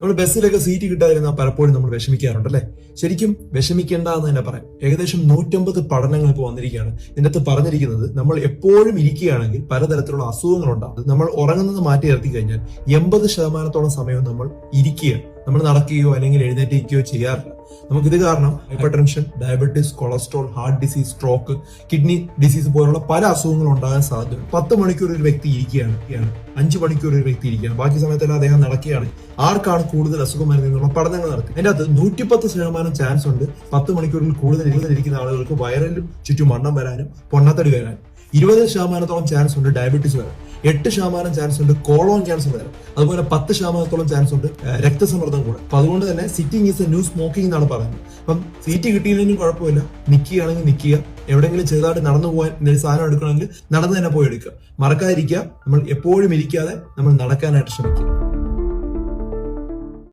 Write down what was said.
നമ്മൾ ബസ്സിലൊക്കെ സീറ്റ് കിട്ടാതിരുന്നാൽ പലപ്പോഴും നമ്മൾ വിഷമിക്കാറുണ്ട് അല്ലെ. ശരിക്കും വിഷമിക്കേണ്ട എന്ന് തന്നെ പറയാം. ഏകദേശം 150 പഠനങ്ങൾ ഇപ്പോൾ വന്നിരിക്കുകയാണ്. ഇതിനകത്ത് പറഞ്ഞിരിക്കുന്നത് നമ്മൾ എപ്പോഴും ഇരിക്കുകയാണെങ്കിൽ പലതരത്തിലുള്ള അസുഖങ്ങൾ ഉണ്ടാകും. നമ്മൾ ഉറങ്ങുന്നത് മാറ്റി നിർത്തി കഴിഞ്ഞാൽ 80% സമയവും നമ്മൾ ഇരിക്കുകയാണ്. നമ്മൾ നടക്കുകയോ അല്ലെങ്കിൽ എഴുന്നേറ്റിരിക്കുകയോ ചെയ്യാറില്ല. നമുക്കിത് കാരണം hyper tension, diabetes, cholesterol, heart disease, stroke, kidney disease പോലുള്ള പല അസുഖങ്ങളും ഉണ്ടാകാൻ സാധ്യത. 10 മണിക്കൂർ ഒരു വ്യക്തി ഇരിക്കുകയാണ്, 5 മണിക്കൂർ ഒരു വ്യക്തി ഇരിക്കുകയാണ്, ബാക്കി സമയത്തെല്ലാം അദ്ദേഹം നടക്കുകയാണ്. ആർക്കാണ് കൂടുതൽ അസുഖം വരുന്നതെന്നുള്ള പഠനങ്ങൾ നടത്തി. അതിന്റെ അകത്ത് 110% ചാൻസ് ഉണ്ട് 10 മണിക്കൂറിൽ കൂടുതൽ ഇരിക്കുന്ന ആളുകൾക്ക് വയറിലും ചുറ്റും വണ്ണം വരാനും പൊണ്ണത്തടി വരാനും. 20% ചാൻസ് ഉണ്ട് ഡയബറ്റീസ് വരാൻ. 8% ചാൻസ് ഉണ്ട് കോളോൺ ക്യാൻസർ വരാൻ. അതുപോലെ 10% ചാൻസ് ഉണ്ട് രക്തസമ്മർദ്ദം കൂടെ. അപ്പൊ അതുകൊണ്ട് തന്നെ sitting is A new smoking എന്നാണ് പറയുന്നത്. അപ്പം സീറ്റ് കിട്ടിയില്ലെങ്കിലും കുഴപ്പമില്ല, നിൽക്കുകയാണെങ്കിൽ നിൽക്കുക. എവിടെയെങ്കിലും ചെറുതായിട്ട് നടന്നു പോകാൻ എന്തെങ്കിലും സാധനം എടുക്കണമെങ്കിൽ നടന്ന് തന്നെ പോയി എടുക്കുക. മറക്കാതിരിക്കുക, നമ്മൾ എപ്പോഴും ഇരിക്കാതെ നമ്മൾ നടക്കാനായിട്ട് ശ്രമിക്കുക.